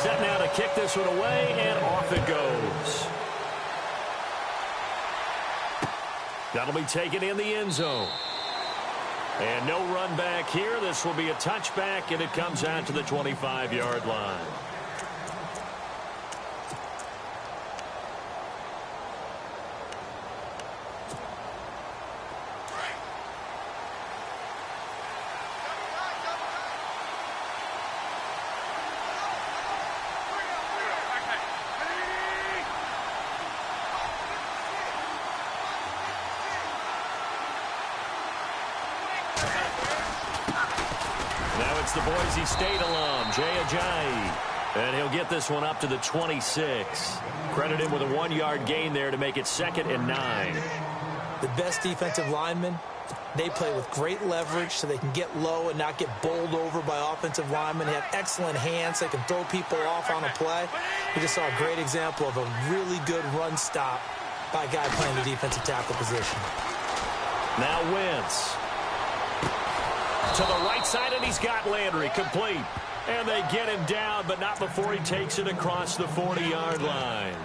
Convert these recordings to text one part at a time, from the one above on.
Set now to kick this one away, and off it goes. That'll be taken in the end zone. And no run back here. This will be a touchback, and it comes out to the 25-yard line. It's the Boise State alum, Jay Ajayi. And he'll get this one up to the 26. Credit him with a 1-yard gain there to make it 2nd and 9. The best defensive linemen, they play with great leverage so they can get low and not get bowled over by offensive linemen. They have excellent hands. They can throw people off on a play. We just saw a great example of a really good run stop by a guy playing the defensive tackle position. Now Wentz. To the right side, and he's got Landry complete. And they get him down, but not before he takes it across the 40-yard line.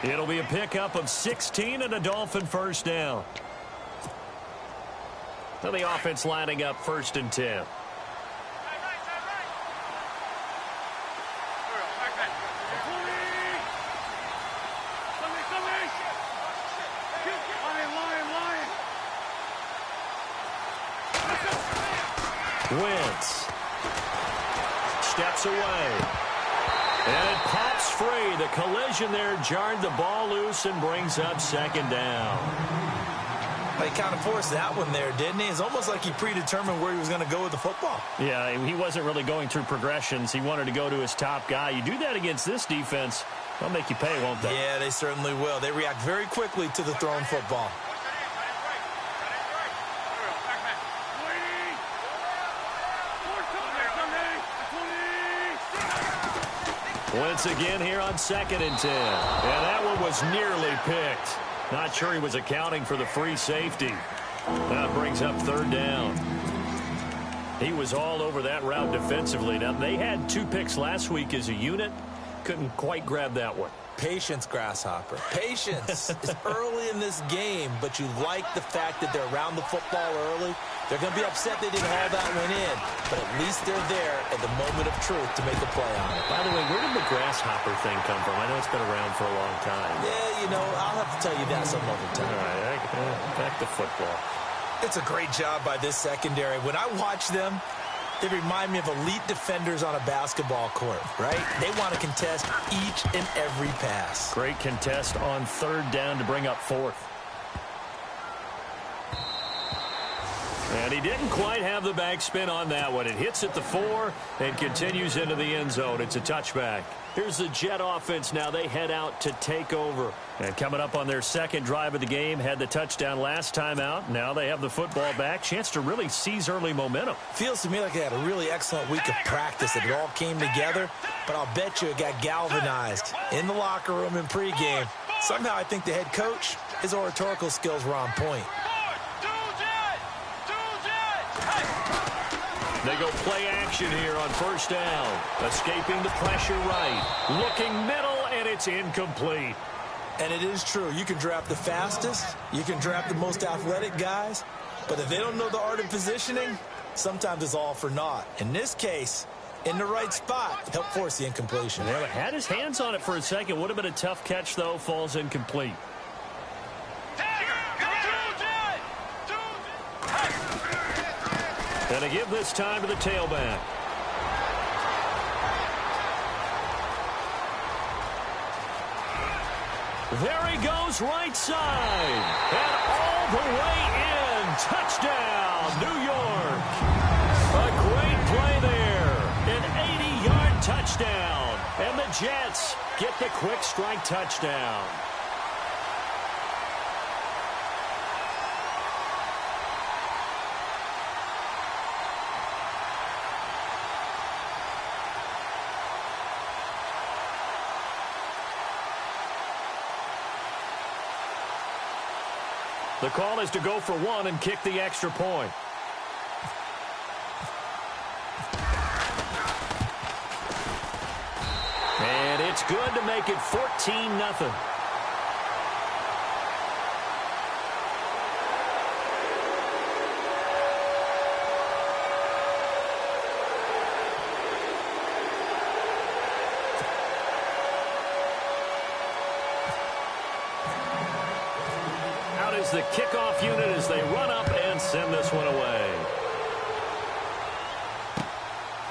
It'll be a pickup of 16 and a Dolphin first down. So the offense lining up 1st and 10. Wentz steps away, and it pops free. The collision there jarred the ball loose and brings up 2nd down. He kind of forced that one there, didn't he? It's almost like he predetermined where he was going to go with the football. Yeah, he wasn't really going through progressions. He wanted to go to his top guy. You do that against this defense, they'll make you pay, won't they? Yeah, they certainly will. They react very quickly to the thrown football. Once again here on 2nd and 10. And that one was nearly picked. Not sure he was accounting for the free safety. That brings up 3rd down. He was all over that route defensively. Now, they had 2 picks last week as a unit. Couldn't quite grab that one. Patience, Grasshopper. Patience. It's early in this game, but you like the fact that they're around the football early. They're going to be upset they didn't haul that one in, but at least they're there at the moment of truth to make a play on it. By the way, where did the grasshopper thing come from? I know it's been around for a long time. Yeah, you know, I'll have to tell you that some other time. All right, back to football. It's a great job by this secondary. When I watch them, they remind me of elite defenders on a basketball court, right? They want to contest each and every pass. Great contest on 3rd down to bring up 4th. And he didn't quite have the backspin on that one. It hits at the 4 and continues into the end zone. It's a touchback. Here's the Jet offense now. They head out to take over. And coming up on their 2nd drive of the game, had the touchdown last time out. Now they have the football back. Chance to really seize early momentum. Feels to me like they had a really excellent week of practice. It all came together. But I'll bet you it got galvanized in the locker room in pregame. Somehow I think the head coach, his oratorical skills were on point. They go play action here on 1st down. Escaping the pressure right. Looking middle, and it's incomplete. And it is true. You can draft the fastest. You can draft the most athletic guys. But if they don't know the art of positioning, sometimes it's all for naught. In this case, in the right spot, helped force the incompletion. Yeah, but had his hands on it for a second. Would have been a tough catch, though. Falls incomplete. And to give this time to the tailback. There he goes right side. And all the way in. Touchdown, New York. A great play there. An 80-yard touchdown. And the Jets get the quick strike touchdown. The call is to go for 1 and kick the extra point. good to make it 14-0. The kickoff unit as they run up and send this one away.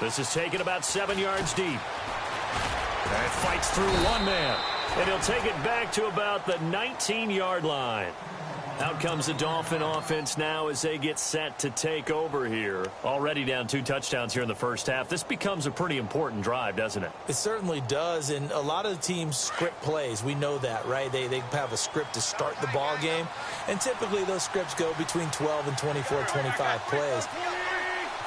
This is taken about 7 yards deep. And fights through one man. And he'll take it back to about the 19-yard line. Out comes the Dolphin offense now as they get set to take over here. Already down 2 touchdowns here in the first half. This becomes a pretty important drive, doesn't it? It certainly does, and a lot of the teams script plays. We know that, right? They have a script to start the ball game, and typically those scripts go between 12 and 24, 25 plays.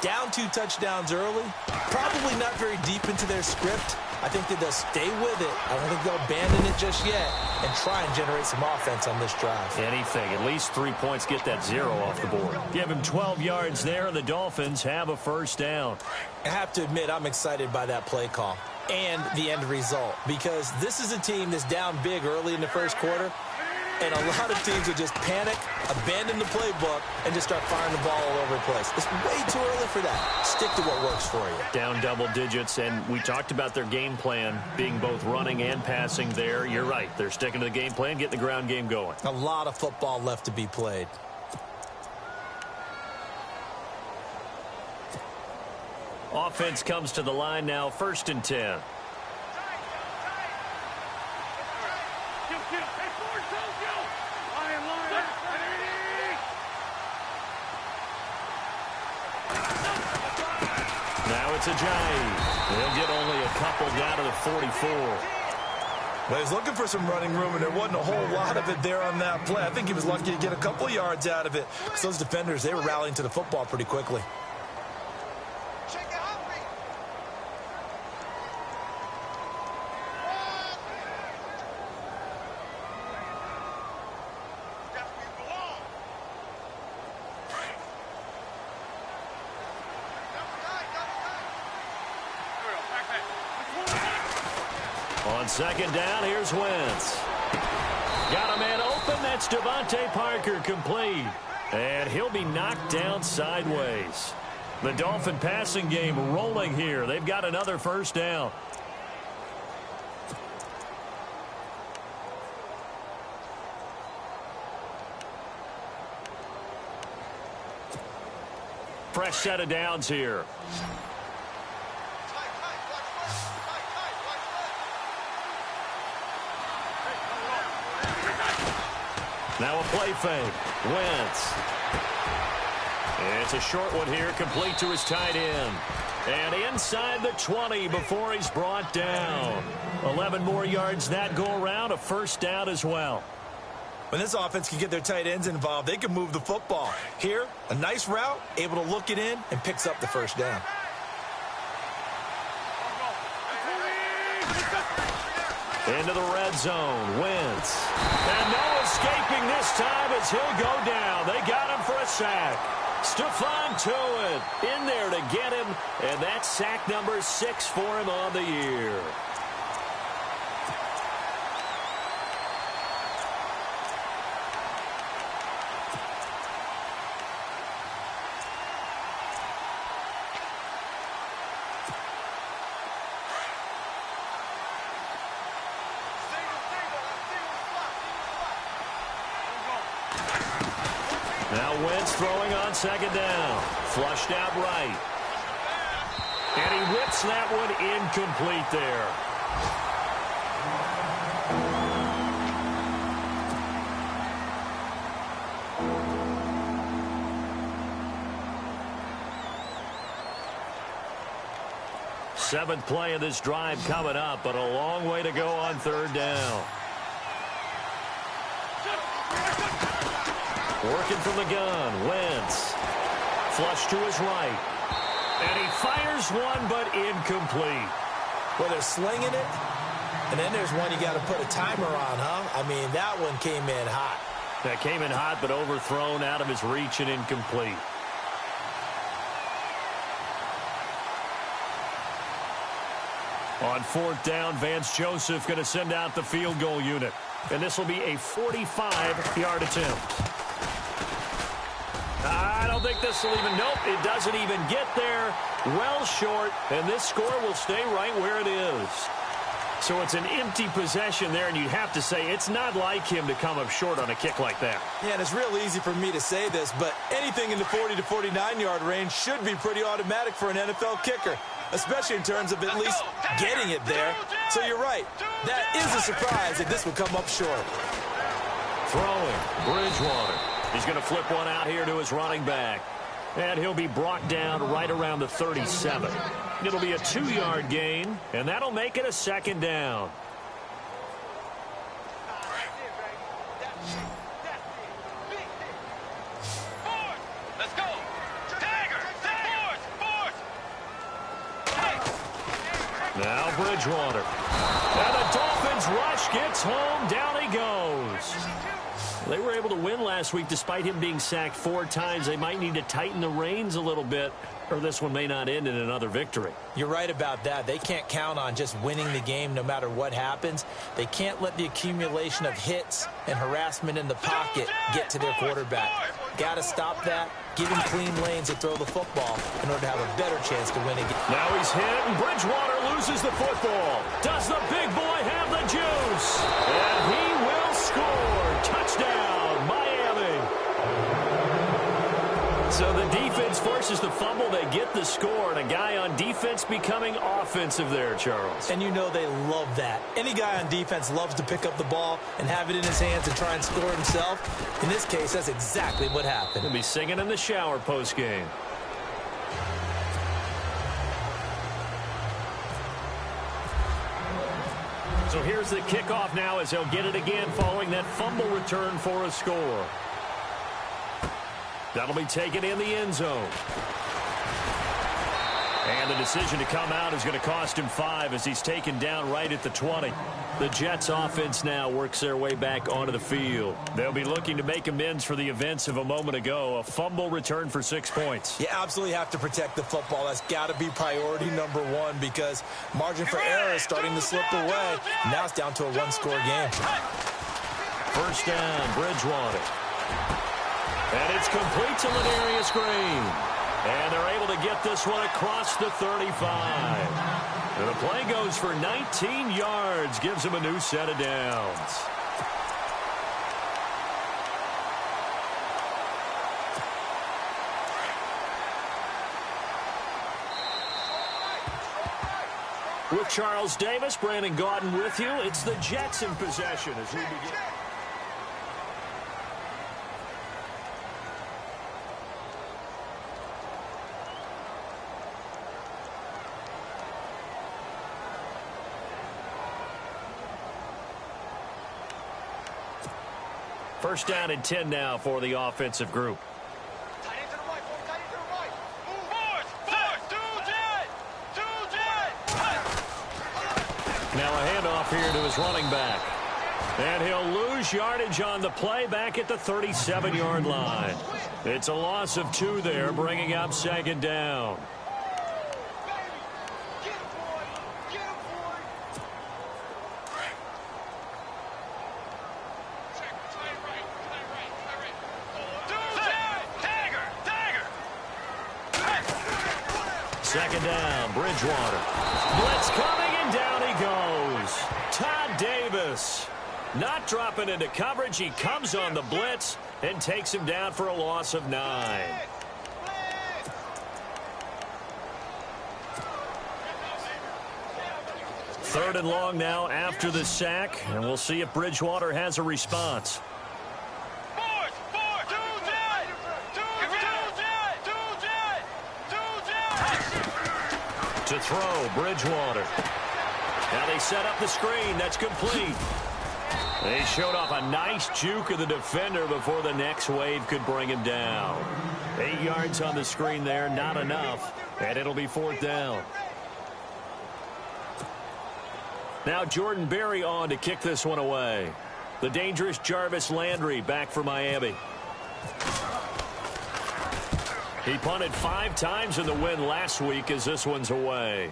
Down 2 touchdowns early, probably not very deep into their script. I think that they'll stay with it. I don't think they'll abandon it just yet and try and generate some offense on this drive. Anything. At least 3 points, get that 0 off the board. Give him 12 yards there, and the Dolphins have a first down. I have to admit, I'm excited by that play call and the end result because this is a team that's down big early in the first quarter, and a lot of teams will just panic, abandon the playbook, and just start firing the ball all over the place. It's way too early for that. Stick to what works for you. Down double digits, and we talked about their game plan being both running and passing there. You're right. They're sticking to the game plan, getting the ground game going. A lot of football left to be played. Offense comes to the line now, 1st and 10. Now it's Ajayi. He'll get only a couple down to the 44. Well, he's looking for some running room, and there wasn't a whole lot of it there on that play. I think he was lucky to get a couple yards out of it. Because those defenders, they were rallying to the football pretty quickly. On 2nd down, here's Wentz. Got a man open. That's Devontae Parker complete. And he'll be knocked down sideways. The Dolphin passing game rolling here. They've got another first down. Fresh set of downs here. Now a play fake. Wentz. It's a short one here, complete to his tight end. And inside the 20 before he's brought down. 11 more yards that go around, a first down as well. When this offense can get their tight ends involved, they can move the football. Here, a nice route, able to look it in, and picks up the first down. Into the red zone, Wentz. And no escaping this time as he'll go down. They got him for a sack. Stephon Tuitt in there to get him, and that's sack number 6 for him on the year. Now Wentz throwing on 2nd down. Flushed out right. And he whips that one incomplete there. Seventh play of this drive coming up, but a long way to go on 3rd down. Working from the gun, Wentz. Flush to his right. And he fires one, but incomplete. Well, they're slinging it, and then there's one you got to put a timer on, huh? I mean, that one came in hot. That came in hot, but overthrown out of his reach and incomplete. On fourth down, Vance Joseph going to send out the field goal unit. And this will be a 45-yard attempt. I don't think this will even, nope, it doesn't even get there. Well short, and this score will stay right where it is. So it's an empty possession there, and you'd have to say it's not like him to come up short on a kick like that. Yeah, and it's real easy for me to say this, but anything in the 40 to 49-yard range should be pretty automatic for an NFL kicker, especially in terms of at least getting it there. So you're right. That is a surprise if this would come up short. Throwing, Bridgewater. He's going to flip one out here to his running back. And he'll be brought down right around the 37. It'll be a 2-yard gain, and that'll make it a second down. Let's go. Now Bridgewater. And the Dolphins rush gets home. Down he goes. They were able to win last week despite him being sacked 4 times. They might need to tighten the reins a little bit, or this one may not end in another victory. You're right about that. They can't count on just winning the game no matter what happens. They can't let the accumulation of hits and harassment in the pocket get to their quarterback. Got to stop that, give him clean lanes to throw the football in order to have a better chance to win again. Now he's hit, and Bridgewater loses the football. Does the big boy have the juice? And he will score. Touchdown, Miami. So the defense forces the fumble. They get the score, and a guy on defense becoming offensive there, Charles. And you know they love that. Any guy on defense loves to pick up the ball and have it in his hands and try and score himself. In this case, that's exactly what happened. He'll be singing in the shower post-game. So here's the kickoff now as he'll get it again following that fumble return for a score. That'll be taken in the end zone. And the decision to come out is going to cost him 5 as he's taken down right at the 20. The Jets offense now works their way back onto the field. They'll be looking to make amends for the events of a moment ago. A fumble return for 6 points. You absolutely have to protect the football. That's got to be priority number 1 because margin for error is starting to slip away. Now it's down to a 1-score game. First down, Bridgewater. And it's complete to Ladarius Green. And they're able to get this one across the 35. And the play goes for 19 yards, gives him a new set of downs. With Charles Davis, Brandon Gaudin with you. It's the Jets in possession as we begin. First down and 10 now for the offensive group. Now a handoff here to his running back. And he'll lose yardage on the play back at the 37-yard line. It's a loss of 2 there, bringing up second down. Second down, Bridgewater. Blitz coming, and down he goes. Todd Davis not dropping into coverage. He comes on the blitz and takes him down for a loss of 9. Third and long now after the sack, and we'll see if Bridgewater has a response. To throw, Bridgewater. Now they set up the screen. That's complete. They showed off a nice juke of the defender before the next wave could bring him down. 8 yards on the screen there, not enough. And it'll be fourth down. Now Jordan Berry on to kick this one away. The dangerous Jarvis Landry back for Miami. He punted 5 times in the win last week as this one's away.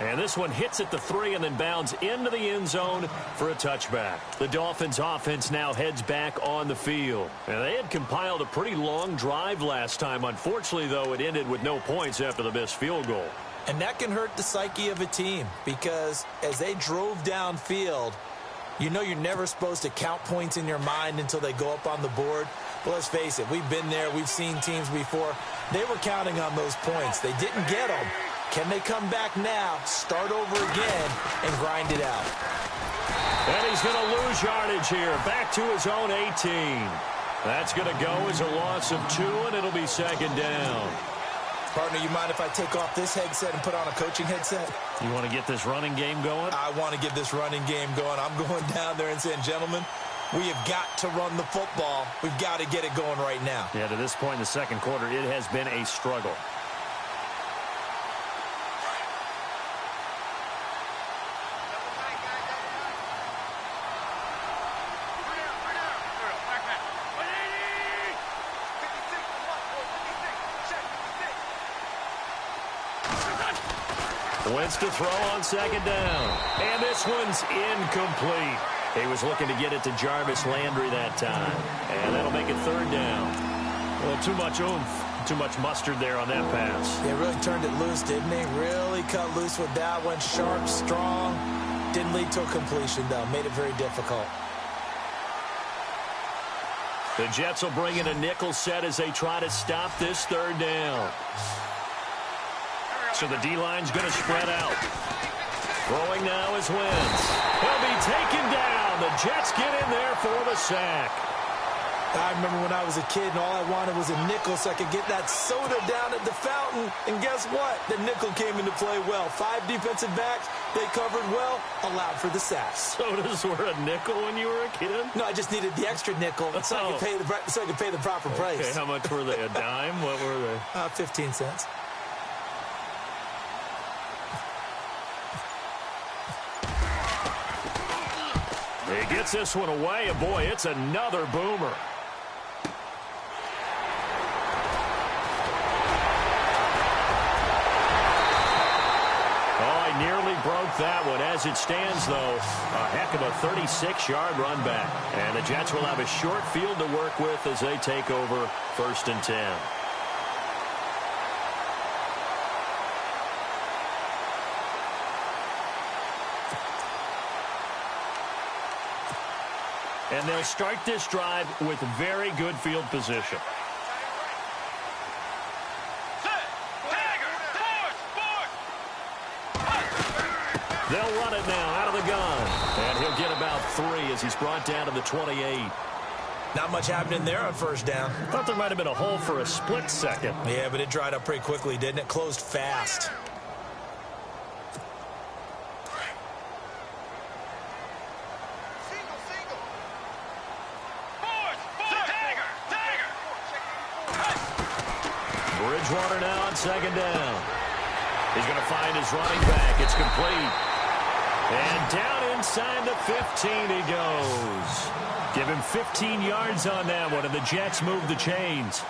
And this one hits at the 3 and then bounds into the end zone for a touchback. The Dolphins offense now heads back on the field. And they had compiled a pretty long drive last time. Unfortunately, though, it ended with no points after the missed field goal. And that can hurt the psyche of a team because as they drove downfield, you know you're never supposed to count points in your mind until they go up on the board. But let's face it, we've been there. We've seen teams before. They were counting on those points. They didn't get them. Can they come back now, start over again, and grind it out? And he's going to lose yardage here. Back to his own 18. That's going to go as a loss of 2, and it'll be second down. Partner, you mind if I take off this headset and put on a coaching headset? You want to get this running game going? I want to get this running game going. I'm going down there and saying, gentlemen, we have got to run the football. We've got to get it going right now. Yeah, to this point in the second quarter, it has been a struggle. Wentz to throw on second down. And this one's incomplete. He was looking to get it to Jarvis Landry that time. And that'll make it third down. Well, too much oomph, too much mustard there on that pass. They really turned it loose, didn't they? Really cut loose with that one. Sharp, strong. Didn't lead to a completion, though. Made it very difficult. The Jets will bring in a nickel set as they try to stop this third down. So the D-line's going to spread out. Throwing now is Wentz. He'll be taken down. The Jets get in there for the sack. I remember when I was a kid and all I wanted was a nickel so I could get that soda down at the fountain. And guess what? The nickel came into play well. 5 defensive backs, they covered well, allowed for the sack. Sodas were a nickel when you were a kid? No, I just needed the extra nickel so I could pay the proper price. Okay, how much were they? A dime? What were they? 15 cents. He gets this one away, and boy, it's another boomer. Oh, he nearly broke that one. As it stands, though, a heck of a 36-yard run back. And the Jets will have a short field to work with as they take over 1st and 10. And they'll start this drive with very good field position. They'll run it now out of the gun. And he'll get about 3 as he's brought down to the 28. Not much happening there on first down. Thought there might have been a hole for a split second. Yeah, but it dried up pretty quickly, didn't it? Closed fast. Bridgewater now on second down. He's going to find his running back. It's complete. And down inside the 15 he goes. Give him 15 yards on that one, and the Jets move the chains.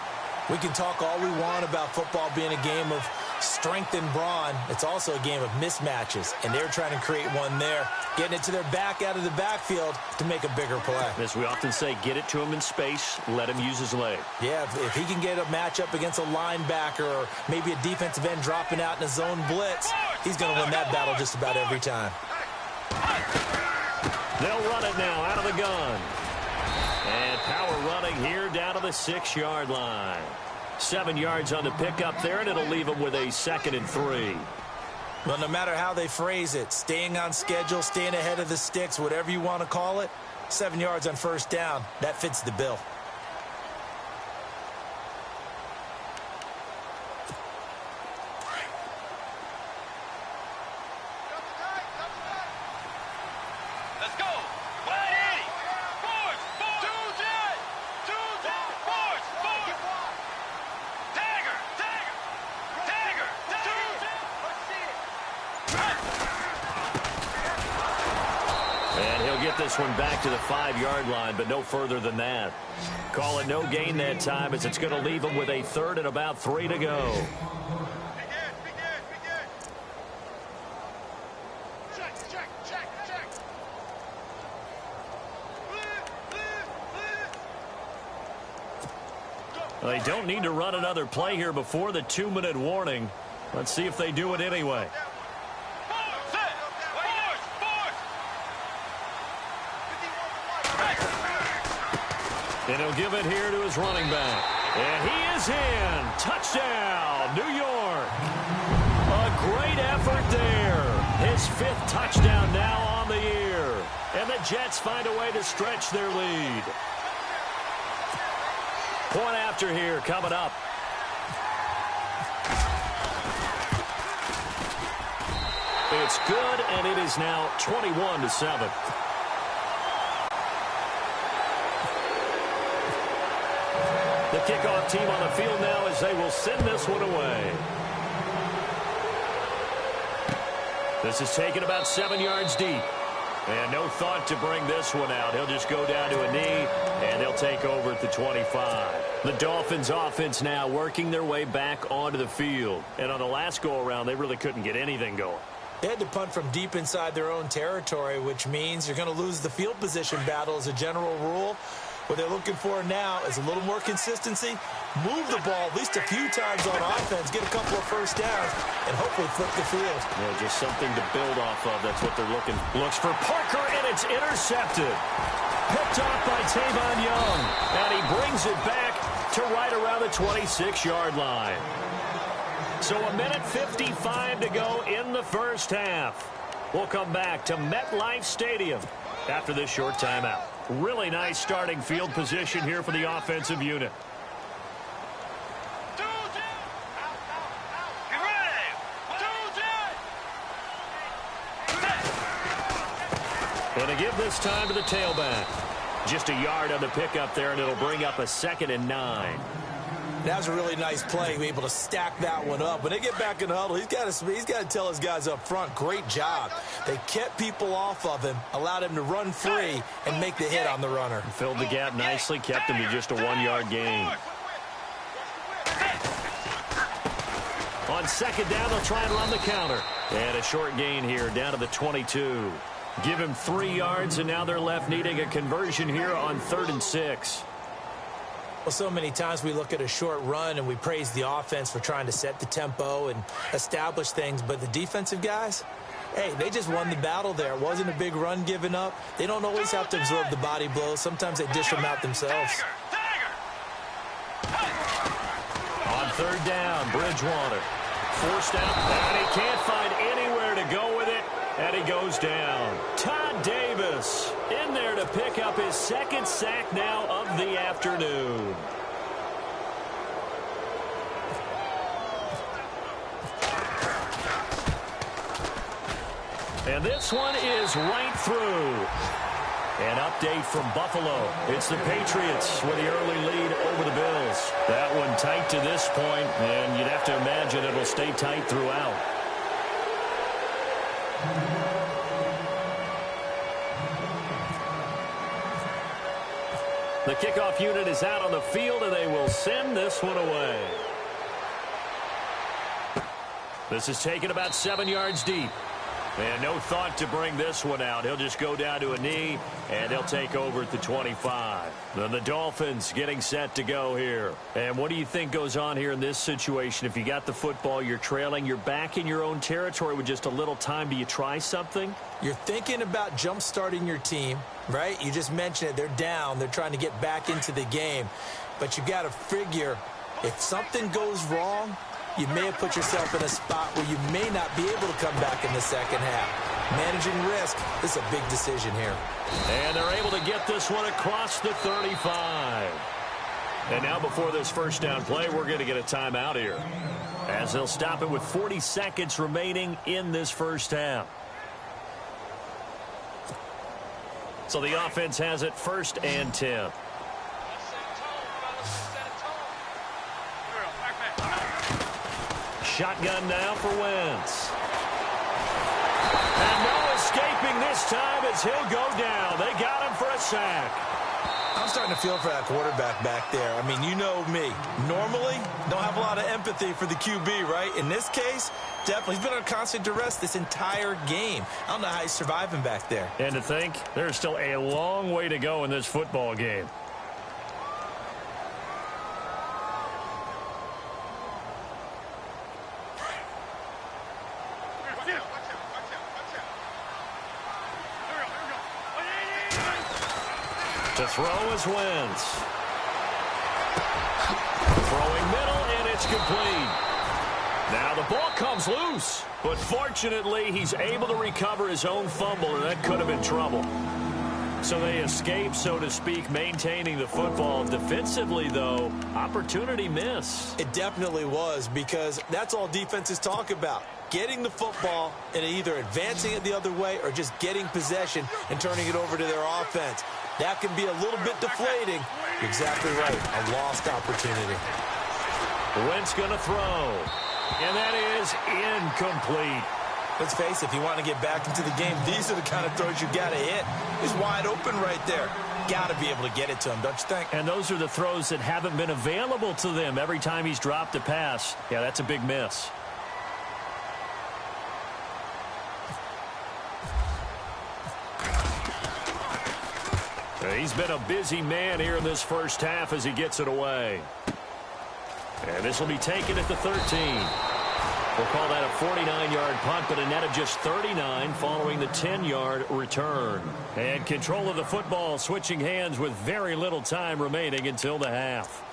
We can talk all we want about football being a game of strength and brawn. It's also a game of mismatches, and they're trying to create one there, getting it to their back out of the backfield to make a bigger play. As we often say, get it to him in space, let him use his leg. Yeah, if he can get a matchup against a linebacker or maybe a defensive end dropping out in a zone blitz, he's going to win that battle just about every time. They'll run it now out of the gun. And power running here down to the 6-yard line. 7 yards on the pickup there, and it'll leave them with a 2nd and 3. Well, no matter how they phrase it, staying on schedule, staying ahead of the sticks, whatever you want to call it, 7 yards on first down, that fits the bill. This one back to the 5-yard line, but no further than that. Call it no gain that time as it's going to leave them with a 3rd and about 3 to go. They don't need to run another play here before the 2-minute warning. Let's see if they do it anyway. And he'll give it here to his running back. And he is in. Touchdown, New York. A great effort there. His 5th touchdown now on the year. And the Jets find a way to stretch their lead. Point after here coming up. It's good, and it is now 21-7. The kickoff team on the field now as they will send this one away. This is taken about 7 yards deep. And no thought to bring this one out. He'll just go down to a knee, and they'll take over at the 25. The Dolphins offense now working their way back onto the field. And on the last go-around, they really couldn't get anything going. They had to punt from deep inside their own territory, which means you're going to lose the field position battle as a general rule. What they're looking for now is a little more consistency, move the ball at least a few times on offense, get a couple of first downs, and hopefully flip the field. Yeah, just something to build off of. That's what they're looking. Looks for Parker, and it's intercepted. Picked off by Tavon Young, and he brings it back to right around the 26-yard line. So 1:55 to go in the first half. We'll come back to MetLife Stadium after this short timeout. Really nice starting field position here for the offensive unit. Going to give this time to the tailback. Just a yard on the pickup there, and it'll bring up a 2nd and 9. That was a really nice play, to be able to stack that one up. When they get back in the huddle, he's got to tell his guys up front, great job. They kept people off of him, allowed him to run free, and make the hit on the runner. Filled the gap nicely, kept him to just a 1-yard gain. On 2nd down, they'll try and run the counter. And a short gain here, down to the 22. Give him 3 yards, and now they're left needing a conversion here on 3rd and 6. Well, so many times we look at a short run and we praise the offense for trying to set the tempo and establish things, but the defensive guys, hey, they just won the battle there. It wasn't a big run given up. They don't always have to absorb the body blows. Sometimes they dish them out themselves. On 3rd down, Bridgewater. Forced out, and he can't find anywhere to go with it, and he goes down. Todd Davis in there to pick up his 2nd sack now of the afternoon. And this one is right through. An update from Buffalo. It's the Patriots with the early lead over the Bills. That one tight to this point, and you'd have to imagine it'll stay tight throughout. The kickoff unit is out on the field, and they will send this one away. This is taken about 7 yards deep. And no thought to bring this one out. He'll just go down to a knee, and they'll take over at the 25. Then the Dolphins getting set to go here. And what do you think goes on here in this situation? If you got the football, you're trailing, you're back in your own territory with just a little time. Do you try something? You're thinking about jump-starting your team, right? You just mentioned it. They're down. They're trying to get back into the game. But you got to figure if something goes wrong, you may have put yourself in a spot where you may not be able to come back in the second half. Managing risk is a big decision here. And they're able to get this one across the 35. And now before this first down play, we're going to get a timeout here, as they'll stop it with 40 seconds remaining in this first half. So the offense has it 1st and 10. Shotgun now for Wentz. And no escaping this time as he'll go down. They got him for a sack. I'm starting to feel for that quarterback back there. I mean, you know me. Normally, don't have a lot of empathy for the QB, right? In this case, definitely. He's been under constant duress this entire game. I don't know how he's surviving back there. And to think, there's still a long way to go in this football game. To throw is Wentz. Throwing middle, and it's complete. Now the ball comes loose, but fortunately he's able to recover his own fumble, and that could have been trouble. So they escape, so to speak, maintaining the football. Defensively, though, opportunity miss. It definitely was, because that's all defenses talk about. Getting the football and either advancing it the other way or just getting possession and turning it over to their offense. That can be a little bit deflating. You're exactly right. A lost opportunity. Wentz going to throw. And that is incomplete. Let's face it, if you want to get back into the game, these are the kind of throws you got to hit. He's wide open right there. Got to be able to get it to him, don't you think? And those are the throws that haven't been available to them every time he's dropped a pass. Yeah, that's a big miss. He's been a busy man here in this first half as he gets it away. And this will be taken at the 13. We'll call that a 49-yard punt, but a net of just 39 following the 10-yard return. And control of the football switching hands with very little time remaining until the half.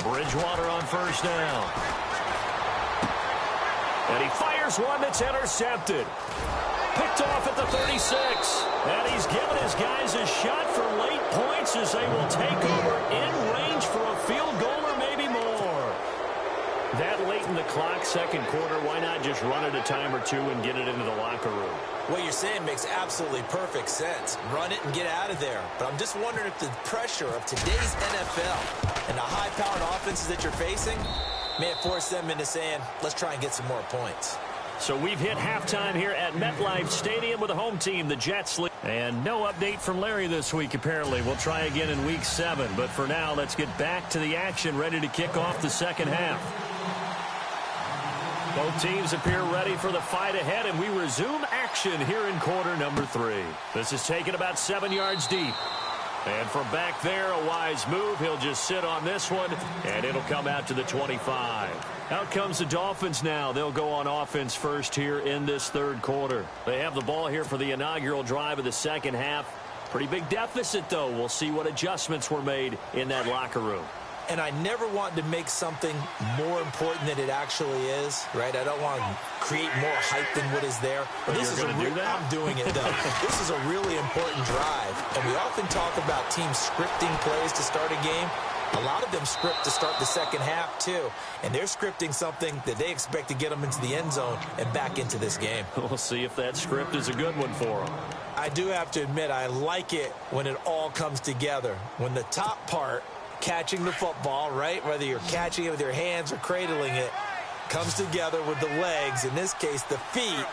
Bridgewater on first down. And he fires one that's intercepted. Picked off at the 36. And he's given his guys a shot for late points as they will take over in range for a field goal or maybe more. That late in the clock, second quarter, why not just run it a time or two and get it into the locker room? What you're saying makes absolutely perfect sense. Run it and get out of there. But I'm just wondering if the pressure of today's NFL and the high-powered offenses that you're facing may have forced them into saying, let's try and get some more points. So we've hit halftime here at MetLife Stadium with the home team, the Jets. And no update from Larry this week, apparently. We'll try again in Week 7. But for now, let's get back to the action, ready to kick off the second half. Both teams appear ready for the fight ahead, and we resume action here in quarter number 3. This is taken about 7 yards deep. And from back there, a wise move. He'll just sit on this one, and it'll come out to the 25. Out comes the Dolphins now. They'll go on offense first here in this third quarter. They have the ball here for the inaugural drive of the second half. Pretty big deficit, though. We'll see what adjustments were made in that locker room. And I never want to make something more important than it actually is, right? I don't want to create more hype than what is there. But this is going to do that? I'm doing it, though. This is a really important drive. And we often talk about teams scripting plays to start a game. A lot of them script to start the second half, too. And they're scripting something that they expect to get them into the end zone and back into this game. We'll see if that script is a good one for them. I do have to admit, I like it when it all comes together. When the top part, catching the football, right, whether you're catching it with your hands or cradling it, comes together with the legs, in this case the feet,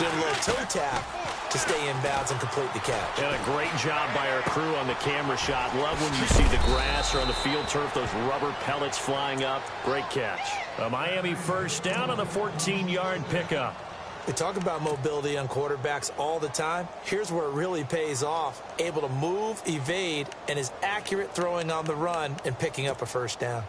doing a little toe tap to stay in bounds and complete the catch. And a great job by our crew on the camera shot. Love when you see the grass or on the field turf, those rubber pellets flying up. Great catch. A Miami first down on the 14-yard pickup. They talk about mobility on quarterbacks all the time. Here's where it really pays off. Able to move, evade, and is accurate throwing on the run and picking up a first down.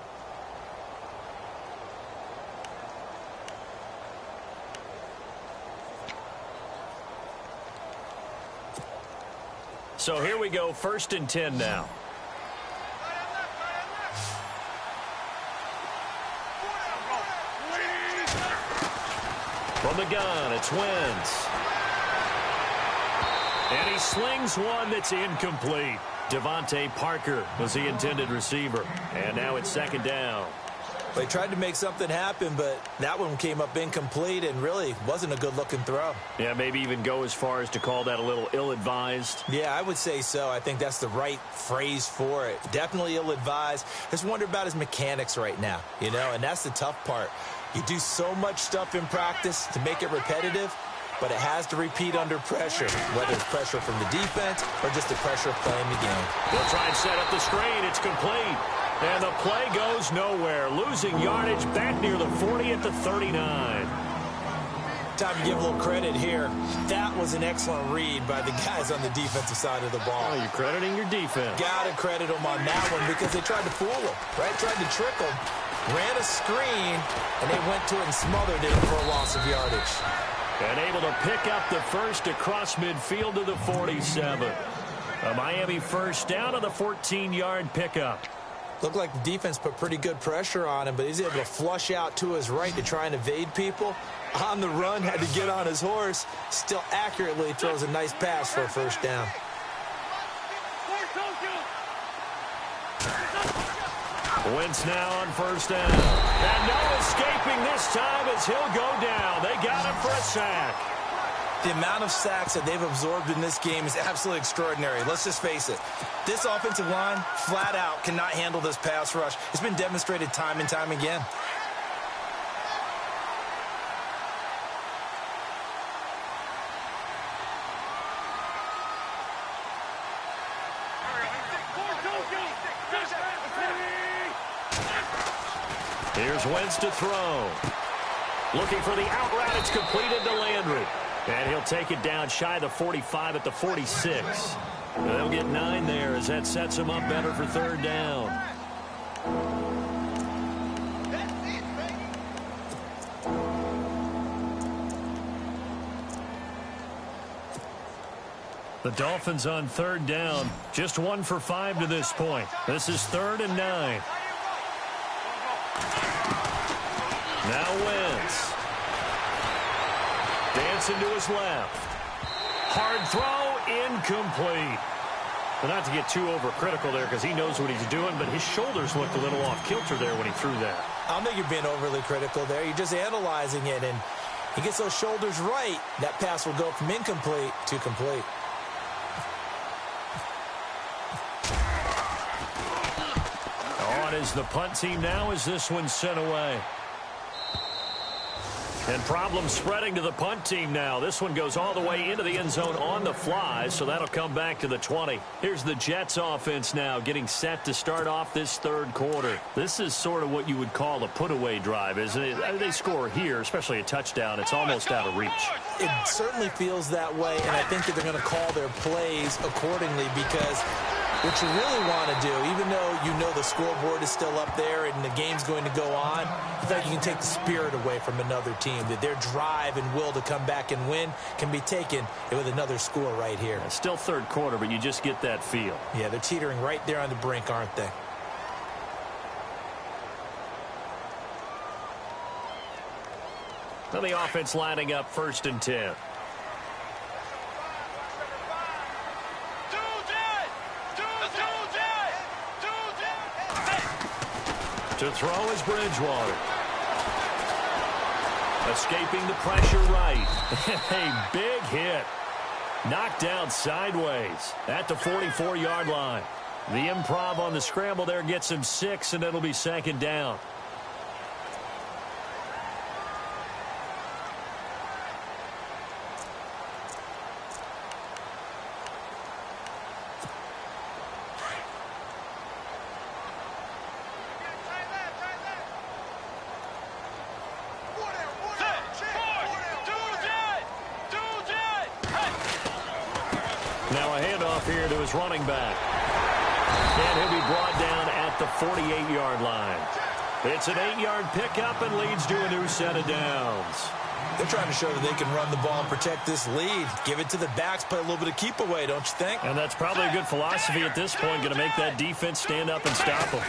So here we go, 1st and 10 now. From the gun, it's Wentz. And he slings one that's incomplete. Devontae Parker was the intended receiver. And now it's 2nd down. They tried to make something happen, but that one came up incomplete and really wasn't a good-looking throw. Yeah, maybe even go as far as to call that a little ill-advised. Yeah, I would say so. I think that's the right phrase for it. Definitely ill-advised. Just wonder about his mechanics right now, you know, and that's the tough part. You do so much stuff in practice to make it repetitive, but it has to repeat under pressure, whether it's pressure from the defense or just the pressure of playing the game. They'll try and set up the screen. It's complete. And the play goes nowhere. Losing yardage back near the 40 at the 39. Time to give a little credit here. That was an excellent read by the guys on the defensive side of the ball. Oh, you're crediting your defense. Got to credit them on that one because they tried to fool them, right? Tried to trick them. Ran a screen, and they went to it and smothered it for a loss of yardage. And able to pick up the first across midfield to the 47. A Miami first down on the 14-yard pickup. Looked like the defense put pretty good pressure on him, but he's able to flush out to his right to try and evade people. On the run, had to get on his horse. Still accurately throws a nice pass for a first down. Wentz now on first down. And no escaping this time as he'll go down. They got him for a sack. The amount of sacks that they've absorbed in this game is absolutely extraordinary. Let's just face it. This offensive line, flat out, cannot handle this pass rush. It's been demonstrated time and time again. Here's Wentz to throw. Looking for the out route. It's completed to Landry. And he'll take it down shy of the 45 at the 46. They'll get 9 there as that sets him up better for third down. The Dolphins on third down. Just 1 for 5 to this point. This is 3rd and 9. Now Wentz. Dancing to his left. Hard throw, incomplete. Well, not to get too overcritical there because he knows what he's doing, but his shoulders looked a little off kilter there when he threw that. I don't think you're being overly critical there. You're just analyzing it, and he gets those shoulders right. That pass will go from incomplete to complete. On is the punt team now as this one's sent away. And problems spreading to the punt team now. This one goes all the way into the end zone on the fly, so that'll come back to the 20. Here's the Jets offense now getting set to start off this third quarter. This is sort of what you would call a put-away drive, isn't it? They score here, especially a touchdown. It's almost out of reach. It certainly feels that way, and I think that they're going to call their plays accordingly because what you really want to do, even though you know the scoreboard is still up there and the game's going to go on, I think you can take the spirit away from another team, that their drive and will to come back and win can be taken with another score right here. Still third quarter, but you just get that feel. Yeah, they're teetering right there on the brink, aren't they? Now the offense lining up 1st and 10. To throw is Bridgewater. Escaping the pressure right. A big hit. Knocked down sideways at the 44-yard line. The improv on the scramble there gets him 6, and it'll be 2nd down. Now a handoff here to his running back. And he'll be brought down at the 48-yard line. It's an 8-yard pickup and leads to a new set of downs. They're trying to show that they can run the ball and protect this lead. Give it to the backs, play a little bit of keep away, don't you think? And that's probably a good philosophy at this point, going to make that defense stand up and stop them.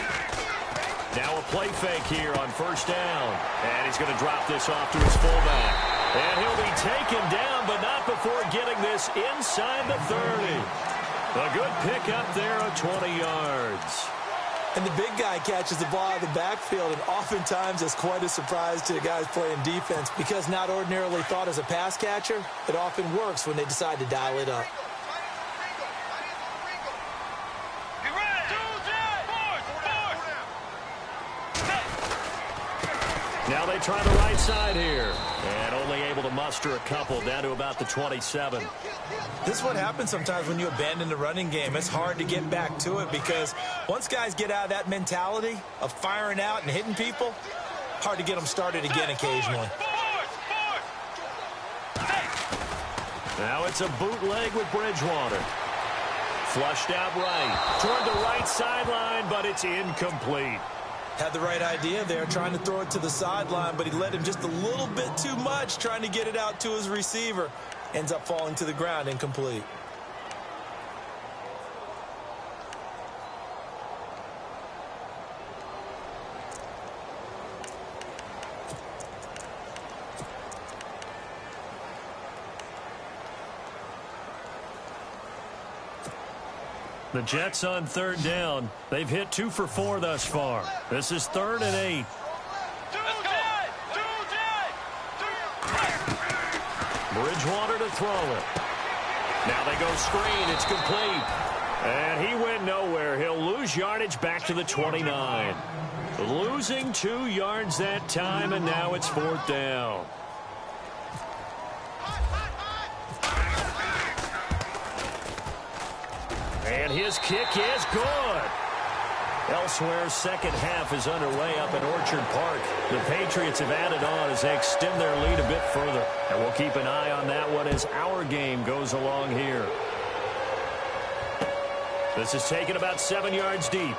Now a play fake here on 1st down. And he's going to drop this off to his fullback. And he'll be taken down, but not before getting this inside the 30. A good pickup there of 20 yards. And the big guy catches the ball out of the backfield, and oftentimes it's quite a surprise to the guys playing defense because not ordinarily thought as a pass catcher, it often works when they decide to dial it up. Now they try the right side here. And only able to muster a couple down to about the 27. This is what happens sometimes when you abandon the running game. It's hard to get back to it because once guys get out of that mentality of firing out and hitting people, hard to get them started again occasionally. Now it's a bootleg with Bridgewater. Flushed out right. Toward the right sideline, but it's incomplete. Had the right idea there, trying to throw it to the sideline, but he led him just a little bit too much, trying to get it out to his receiver. Ends up falling to the ground, incomplete. The Jets on third down. They've hit 2 for 4 thus far. This is 3rd and 8. Bridgewater to throw it. Now they go screen. It's complete. And he went nowhere. He'll lose yardage back to the 29. Losing 2 yards that time, and now it's 4th down. And his kick is good. Elsewhere, second half is underway up at Orchard Park. The Patriots have added on as they extend their lead a bit further. And we'll keep an eye on that one as our game goes along here. This is taken about 7 yards deep.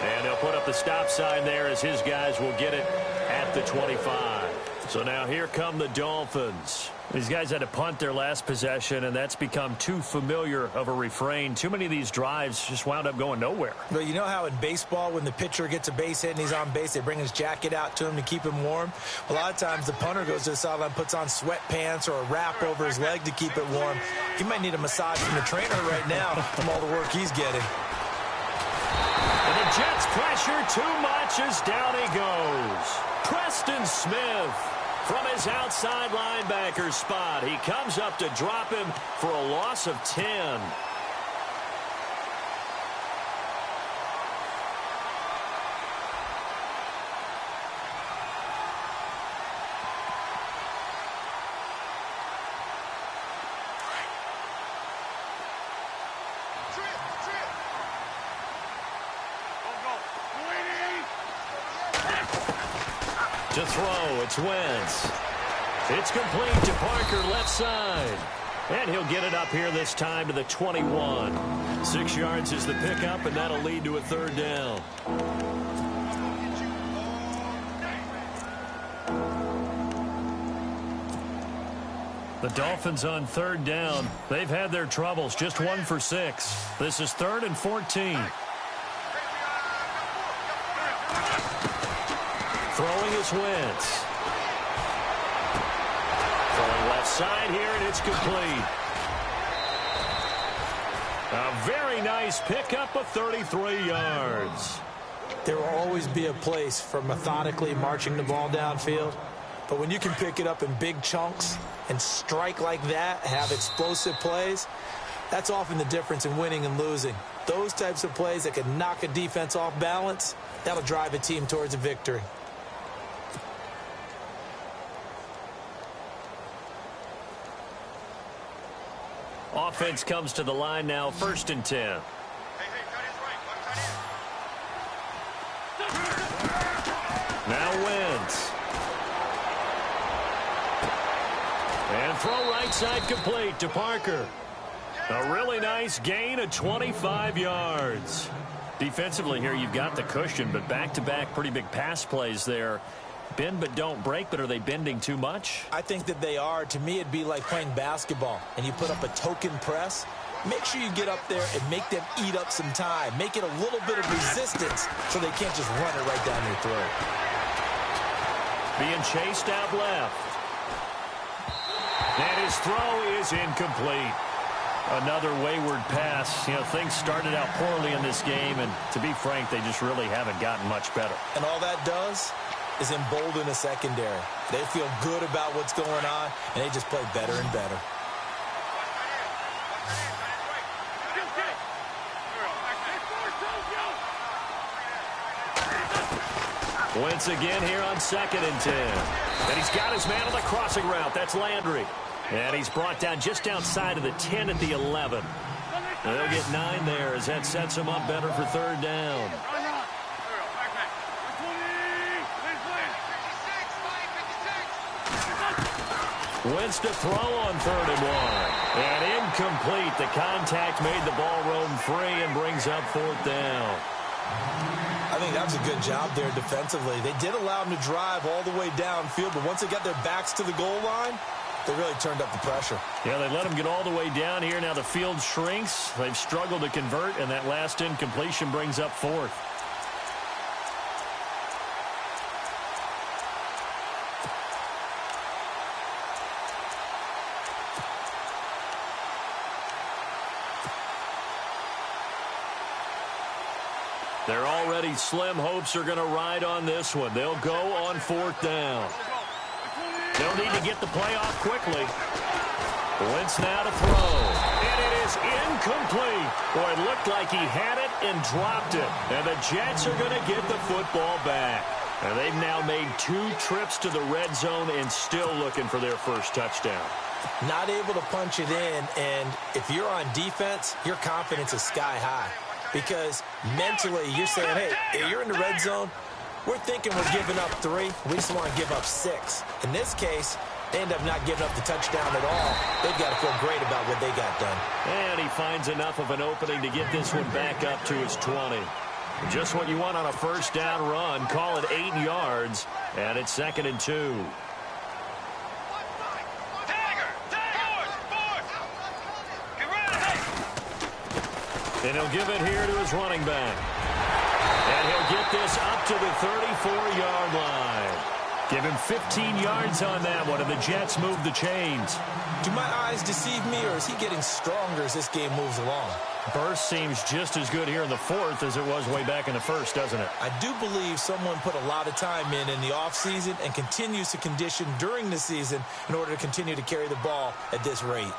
And they'll put up the stop sign there as his guys will get it at the 25. So now here come the Dolphins. These guys had to punt their last possession, and that's become too familiar of a refrain. Too many of these drives just wound up going nowhere. But you know how in baseball, when the pitcher gets a base hit and he's on base, they bring his jacket out to him to keep him warm? A lot of times the punter goes to the sideline, puts on sweatpants or a wrap over his leg to keep it warm. He might need a massage from the trainer right now from all the work he's getting. And the Jets pressure too much as down he goes. Preston Smith from his outside linebacker spot. He comes up to drop him for a loss of 10. To throw, it's Wentz. It's complete to Parker, left side. And he'll get it up here this time to the 21. 6 yards is the pickup, and that'll lead to a 3rd down. The Dolphins on 3rd down. They've had their troubles, just 1 for 6. This is 3rd and 14. Throwing is Wentz. Throwing left side here, and it's complete. A very nice pickup of 33 yards. There will always be a place for methodically marching the ball downfield. But when you can pick it up in big chunks and strike like that, have explosive plays, that's often the difference in winning and losing. Those types of plays that can knock a defense off balance, that'll drive a team towards a victory. Offense comes to the line now, 1st and 10. Now Wentz. And throw right side complete to Parker. A really nice gain of 25 yards. Defensively here, you've got the cushion, but back-to-back pretty big pass plays there. Bend but don't break, but are they bending too much? I think that they are. To me, it'd be like playing basketball, and you put up a token press. Make sure you get up there and make them eat up some time. Make it a little bit of resistance so they can't just run it right down their throat. Being chased out left. And his throw is incomplete. Another wayward pass. You know, things started out poorly in this game, and to be frank, they just really haven't gotten much better. And all that does is embolden the secondary. They feel good about what's going on, and they just play better and better. Wentz again here on 2nd and 10. And he's got his man on the crossing route. That's Landry. And he's brought down just outside of the 10 at the 11. They'll get 9 there as that sets him up better for 3rd down. Wentz to throw on 3rd and 1. And incomplete. The contact made the ball roam free and brings up 4th down. I think that was a good job there defensively. They did allow them to drive all the way downfield, but once they got their backs to the goal line, they really turned up the pressure. Yeah, they let them get all the way down here. Now the field shrinks. They've struggled to convert, and that last incompletion brings up 4th. They're already slim hopes are going to ride on this one. They'll go on 4th down. They'll need to get the play off quickly. Wentz now to throw. And it is incomplete. Boy, it looked like he had it and dropped it. And the Jets are going to get the football back. And they've now made 2 trips to the red zone and still looking for their first touchdown. Not able to punch it in, and if you're on defense, your confidence is sky high. Because mentally, you're saying, hey, if you're in the red zone, we're thinking we're giving up 3. We just want to give up 6. In this case, they end up not giving up the touchdown at all. They've got to feel great about what they got done. And he finds enough of an opening to get this one back up to his 20. Just what you want on a first down run. Call it 8 yards, and it's 2nd and 2. And he'll give it here to his running back. And he'll get this up to the 34-yard line. Give him 15 yards on that one, and the Jets move the chains. Do my eyes deceive me, or is he getting stronger as this game moves along? Burst seems just as good here in the 4th as it was way back in the 1st, doesn't it? I do believe someone put a lot of time in the offseason and continues to condition during the season in order to continue to carry the ball at this rate.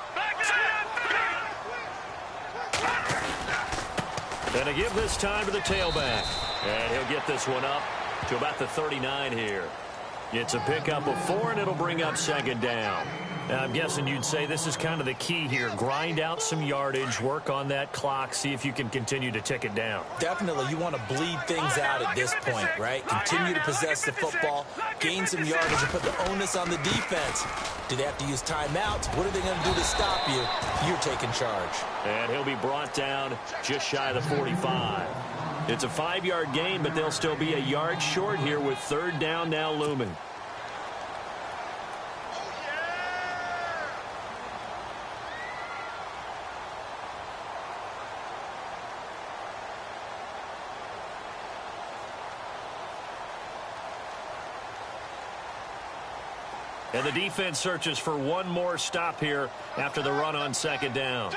And to give this time to the tailback. And he'll get this one up to about the 39 here. It's a pickup of 4, and it'll bring up 2nd down. Now, I'm guessing you'd say this is kind of the key here. Grind out some yardage, work on that clock, see if you can continue to tick it down. Definitely, you want to bleed things out at this point, right? Continue to possess the football, gain some yardage, and put the onus on the defense. Do they have to use timeouts? What are they going to do to stop you? You're taking charge. And he'll be brought down just shy of the 45. It's a 5-yard gain, but they'll still be a yard short here with 3rd down now looming. And the defense searches for one more stop here after the run on 2nd down.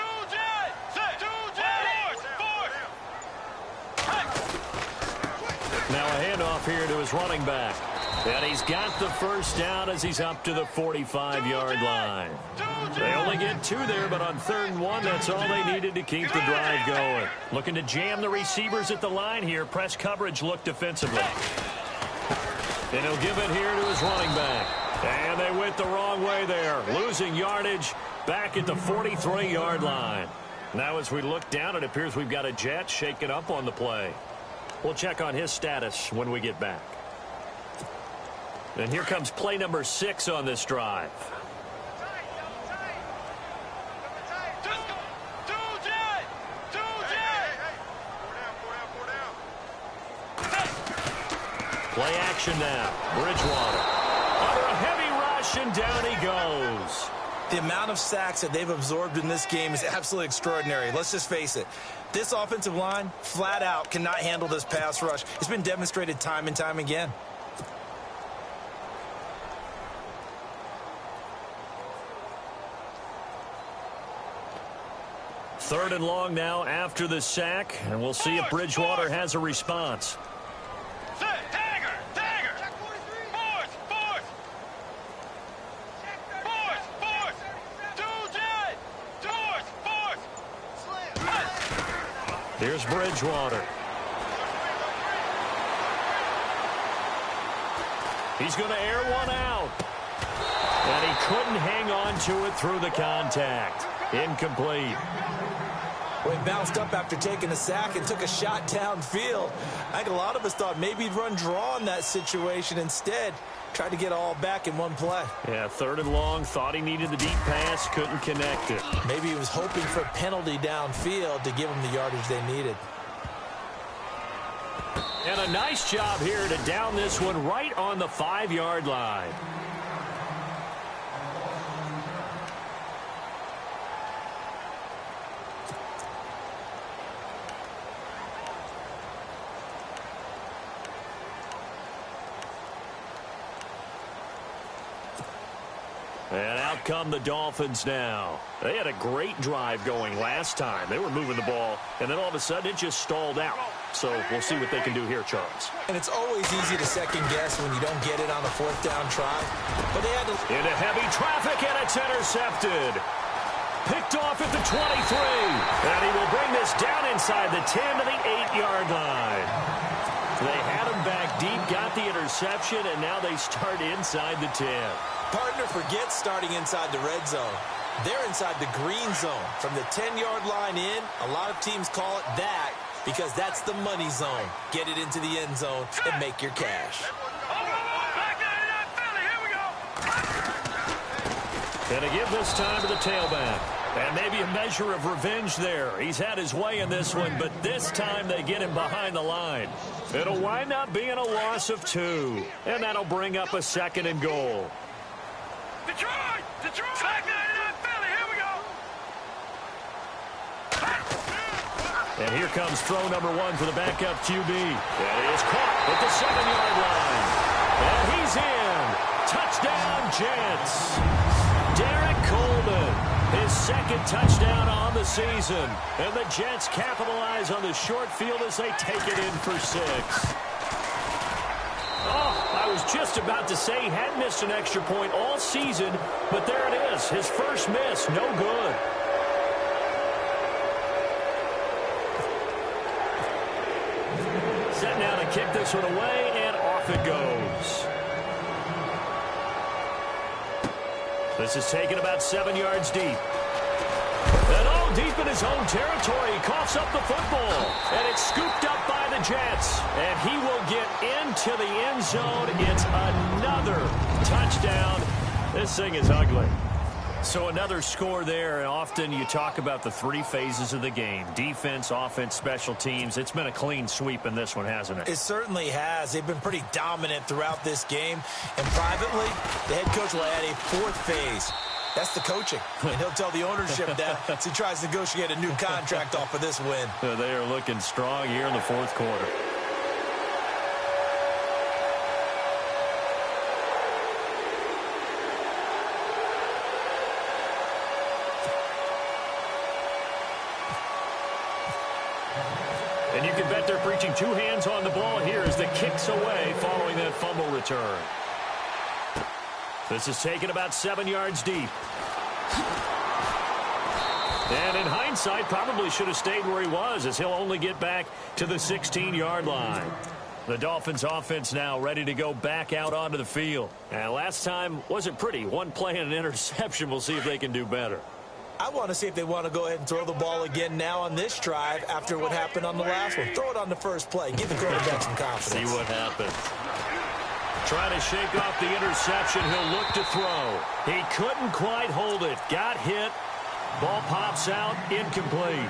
Now a handoff here to his running back. And he's got the first down as he's up to the 45-yard line. They only get 2 there, but on 3rd and 1, that's all they needed to keep the drive going. Looking to jam the receivers at the line here. Press coverage look defensively. And he'll give it here to his running back. And they went the wrong way there. Losing yardage back at the 43-yard line. Now as we look down, it appears we've got a Jet shaking up on the play. We'll check on his status when we get back. And here comes play number 6 on this drive. Play action now. Bridgewater. Under a heavy rush, and down he goes. The amount of sacks that they've absorbed in this game is absolutely extraordinary. Let's just face it. This offensive line, flat out, cannot handle this pass rush. It's been demonstrated time and time again. Third and long now after the sack, and we'll see if Bridgewater has a response. Here's Bridgewater. He's going to air one out. And he couldn't hang on to it through the contact. Incomplete. Well, he bounced up after taking a sack and took a shot downfield. I think a lot of us thought maybe he'd run draw in that situation. Instead, tried to get all back in one play. Yeah, 3rd and long. Thought he needed the deep pass. Couldn't connect it. Maybe he was hoping for a penalty downfield to give him the yardage they needed. And a nice job here to down this one right on the 5-yard line. And out come the Dolphins now. They had a great drive going last time. They were moving the ball, and then all of a sudden it just stalled out. So we'll see what they can do here, Charles. And it's always easy to second guess when you don't get it on a 4th down try. But they had to... Into heavy traffic, and it's intercepted. Picked off at the 23. And he will bring this down inside the 10 to the 8-yard line. They had him back deep, got the interception, and now they start inside the 10. Partner forgets starting inside the red zone. They're inside the green zone. From the 10-yard line in, a lot of teams call it that because that's the money zone. Get it into the end zone and make your cash. And to give this time to the tailback. And maybe a measure of revenge there. He's had his way in this one, but this time they get him behind the line. It'll wind up being a loss of 2. And that'll bring up a 2nd and goal. Detroit! Detroit! Back 99 Philly, here we go! And here comes throw number 1 for the backup QB. That is caught at the 7-yard line. And he's in. Touchdown, Jets. Derek Coleman, his 2nd touchdown on the season. And the Jets capitalize on the short field as they take it in for 6. Oh, I was just about to say he hadn't missed an extra point all season, but there it is. His first miss, no good. Set now to kick this one away, and off it goes. This is taken about 7 yards deep. And oh, deep in his own territory, he coughs up the football. And it's scooped up by the Jets. And he will get into the end zone. It's another touchdown. This thing is ugly. So another score there. And often you talk about the 3 phases of the game. Defense, offense, special teams. It's been a clean sweep in this one, hasn't it? It certainly has. They've been pretty dominant throughout this game. And privately, the head coach will add a 4th phase. That's the coaching. And he'll tell the ownership that as he tries to negotiate a new contract off of this win. They are looking strong here in the 4th quarter. And you can bet they're preaching 2 hands on the ball here as the kick's away following that fumble return. This is taken about 7 yards deep. And in hindsight, probably should have stayed where he was as he'll only get back to the 16-yard line. The Dolphins offense now ready to go back out onto the field. And last time wasn't pretty. 1 play and an interception. We'll see if they can do better. I want to see if they want to go ahead and throw the ball again now on this drive after what happened on the last one. Throw it on the first play. Give the quarterback some confidence. See what happens. Trying to shake off the interception. He'll look to throw. He couldn't quite hold it. Got hit. Ball pops out. Incomplete.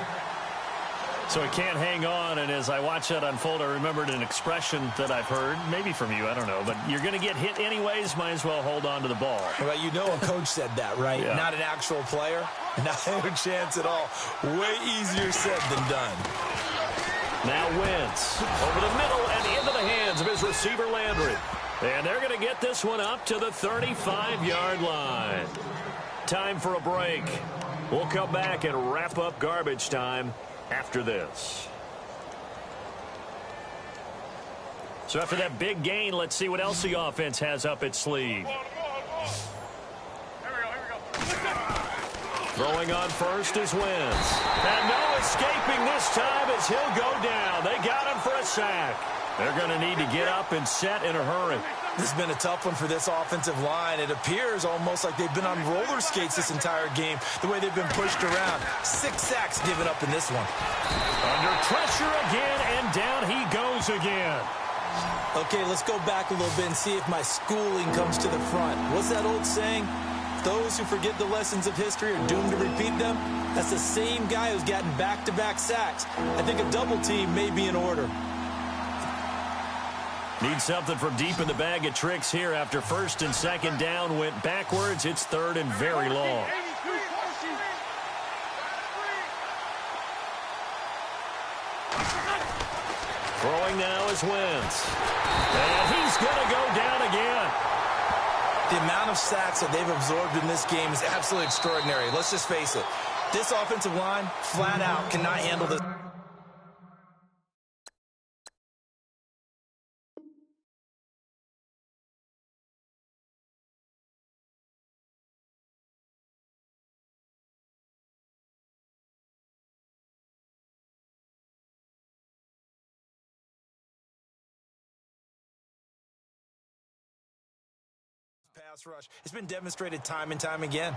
So he can't hang on, and as I watch that unfold, I remembered an expression that I've heard, maybe from you, I don't know, but you're going to get hit anyways, might as well hold on to the ball. Well, you know a coach said that, right? Yeah. Not an actual player. Not a chance at all. Way easier said than done. Now Wentz over the middle and into the hands of his receiver Landry. And they're going to get this one up to the 35-yard line. Time for a break. We'll come back and wrap up garbage time after this. So after that big gain, let's see what else the offense has up its sleeve. Throwing on first is Wentz. And no escaping this time as he'll go down. They got him for a sack. They're going to need to get up and set in a hurry. This has been a tough one for this offensive line. It appears almost like they've been on roller skates this entire game, the way they've been pushed around. 6 sacks given up in this one. Under pressure again, and down he goes again. Okay, let's go back a little bit and see if my schooling comes to the front. What's that old saying? Those who forget the lessons of history are doomed to repeat them. That's the same guy who's gotten back-to-back sacks. I think a double team may be in order. Need something from deep in the bag of tricks here after first and second down went backwards. It's third and very long. Throwing now is Wentz. And he's going to go down again. The amount of sacks that they've absorbed in this game is absolutely extraordinary. Let's just face it. This offensive line, flat out, cannot handle this. Pass rush. It's been demonstrated time and time again.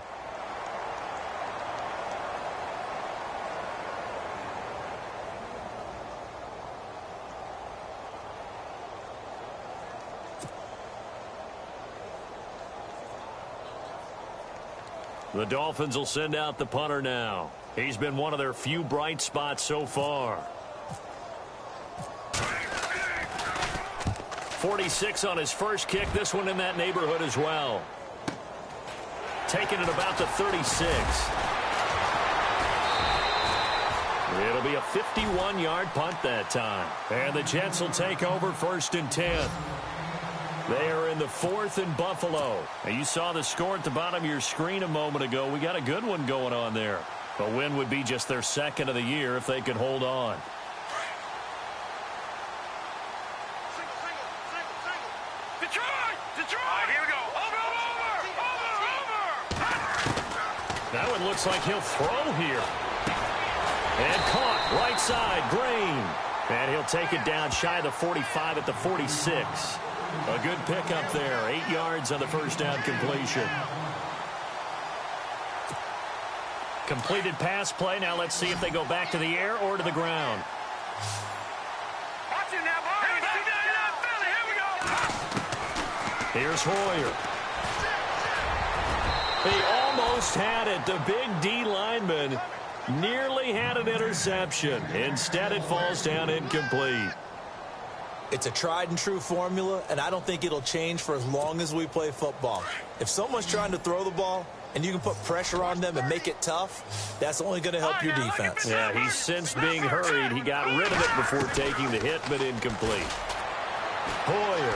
The Dolphins will send out the punter now. He's been one of their few bright spots so far. 46 on his first kick. This one in that neighborhood as well. Taking it about the 36. It'll be a 51-yard punt that time. And the Jets will take over first and 10. They are in the 4th in Buffalo. And you saw the score at the bottom of your screen a moment ago. We got a good one going on there. A win would be just their second of the year if they could hold on. That one looks like he'll throw here. And caught right side, Green. And he'll take it down shy of the 45 at the 46. A good pickup there. 8 yards on the first down completion. Completed pass play. Now let's see if they go back to the air or to the ground. Watch it now, boys. Here we go. Here's Hoyer. He almost had it. The big D lineman nearly had an interception. Instead, it falls down incomplete. It's a tried and true formula, and I don't think it'll change for as long as we play football. If someone's trying to throw the ball and you can put pressure on them and make it tough, that's only going to help your defense. Yeah, he's since being hurried. He got rid of it before taking the hit, but incomplete. Hoyer.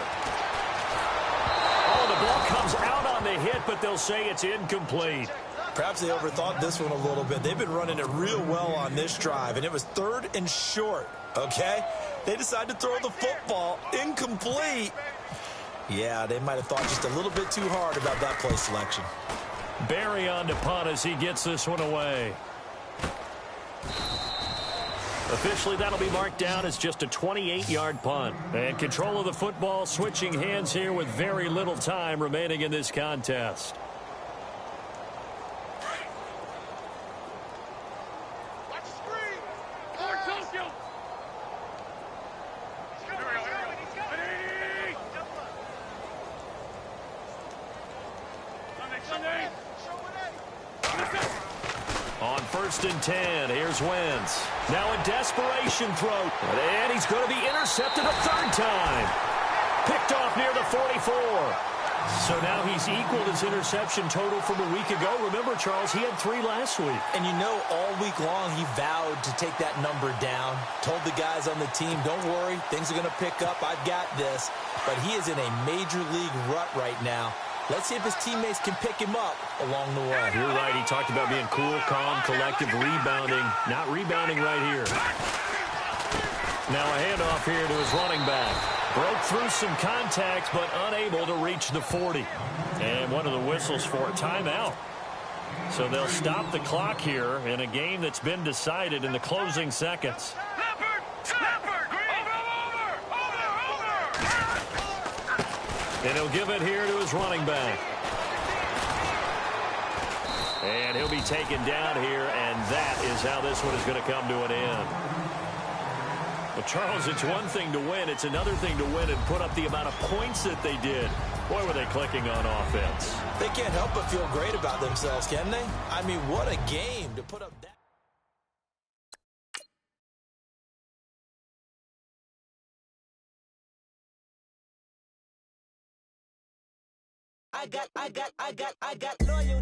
Oh, the ball comes out on the hit, but they'll say it's incomplete. Perhaps they overthought this one a little bit. They've been running it real well on this drive, and it was 3rd and short, okay? They decided to throw the football incomplete. Yeah, they might have thought just a little bit too hard about that play selection. Barry on to punt as he gets this one away. Officially, that'll be marked down as just a 28-yard punt. And control of the football switching hands here with very little time remaining in this contest. On 1st and 10, here's Wentz. Now a desperation throw. And he's going to be intercepted a 3rd time. Picked off near the 44. So now he's equaled his interception total from a week ago. Remember, Charles, he had 3 last week. And you know, all week long he vowed to take that number down. Told the guys on the team, don't worry, things are going to pick up. I've got this. But he is in a major league rut right now. Let's see if his teammates can pick him up along the way. You're right. He talked about being cool, calm, collective, rebounding. Not rebounding right here. Now a handoff here to his running back. Broke through some contacts, but unable to reach the 40. And one of the whistles for a timeout. So they'll stop the clock here in a game that's been decided in the closing seconds. And he'll give it here to his running back. And he'll be taken down here, and that is how this one is going to come to an end. Well, Charles, it's one thing to win. It's another thing to win and put up the amount of points that they did. Boy, were they clicking on offense. They can't help but feel great about themselves, can they? I mean, what a game to put up that. I got loyal.